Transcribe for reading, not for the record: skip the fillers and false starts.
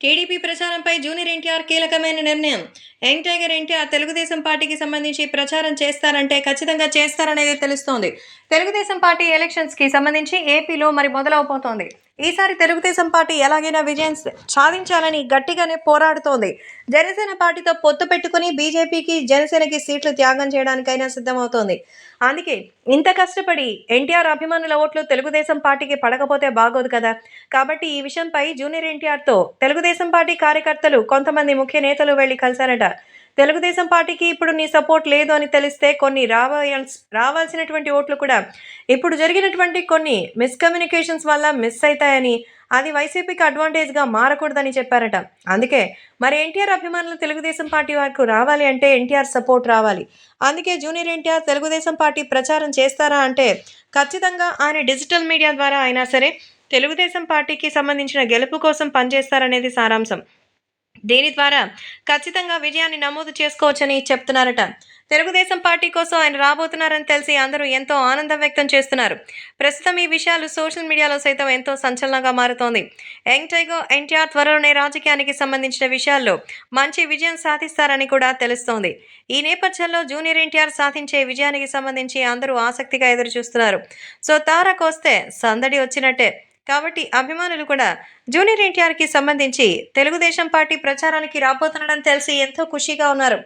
TDP ప్రచారంపై junior NTR కీలకమైన నిర్ణయం. Young tiger NTR Telugu Desam పార్టీకి సంబంధించి ప్రచారం చేస్తారంటే ఖచ్చితంగా చేస్తారనేది తెలుస్తోంది. తెలుగుదేశం పార్టీ ఎలక్షన్స్కి సంబంధించి ఏపీలో మరి మొదలవబోతోంది. ఈసారి తెలుగుదేశం పార్టీ ఎలాగైనా విజయం సాధించాలని గట్టిగానే పోరాడుతోంది. జనసేన పార్టీతో పొత్తు పెట్టుకుని బీజేపీకి జనసేనకి సీట్లు త్యాగం చేయడానికైనా సిద్ధమవుతోంది. అందుకే ఇంత కష్టపడి ఎన్టీఆర్ అభిమానుల ఓట్లు తెలుగుదేశం పార్టీకి పడకపోతే బాగోదు కదా. కాబట్టి ఈ విషయంపై జూనియర్ ఎన్టీఆర్తో తెలుగుదేశం పార్టీ కార్యకర్తలు కొంతమంది ముఖ్య నేతలు వెళ్లి కలిశారట. తెలుగుదేశం పార్టీకి ఇప్పుడు నీ సపోర్ట్ లేదు అని తెలిస్తే కొన్ని రావాల్సినటువంటి ఓట్లు కూడా ఇప్పుడు జరిగినటువంటి కొన్ని మిస్కమ్యూనికేషన్స్ వల్ల మిస్ అవుతాయని, అది వైసీపీకి అడ్వాంటేజ్గా మారకూడదని చెప్పారట. అందుకే మరి ఎన్టీఆర్ అభిమానులు తెలుగుదేశం పార్టీ వరకు రావాలి అంటే ఎన్టీఆర్ సపోర్ట్ రావాలి. అందుకే జూనియర్ ఎన్టీఆర్ తెలుగుదేశం పార్టీ ప్రచారం చేస్తారా అంటే ఖచ్చితంగా ఆయన డిజిటల్ మీడియా ద్వారా అయినా సరే తెలుగుదేశం పార్టీకి సంబంధించిన గెలుపు కోసం పనిచేస్తారనేది సారాంశం. దీని ద్వారా ఖచ్చితంగా విజయాన్ని నమోదు చేసుకోవచ్చని చెప్తున్నారట. తెలుగుదేశం పార్టీ కోసం ఆయన రాబోతున్నారని తెలిసి అందరూ ఎంతో ఆనందం వ్యక్తం చేస్తున్నారు. ప్రస్తుతం ఈ విషయాలు సోషల్ మీడియాలో సైతం ఎంతో సంచలనంగా మారుతోంది. యంగ్ టైగర్ ఎన్టీఆర్ త్వరలోనే రాజకీయానికి సంబంధించిన విషయాల్లో మంచి విజయం సాధిస్తారని కూడా తెలుస్తోంది. ఈ నేపథ్యంలో జూనియర్ ఎన్టీఆర్ సాధించే విజయానికి సంబంధించి అందరూ ఆసక్తిగా ఎదురు చూస్తున్నారు. సో తారకొస్తే సందడి వచ్చినట్టే. కాబట్టి అభిమానులు కూడా జూనియర్ ఎన్టీఆర్కి సంబంధించి తెలుగుదేశం పార్టీ ప్రచారానికి రాబోతున్నాడని తెలిసి ఎంతో ఖుషీగా ఉన్నారు.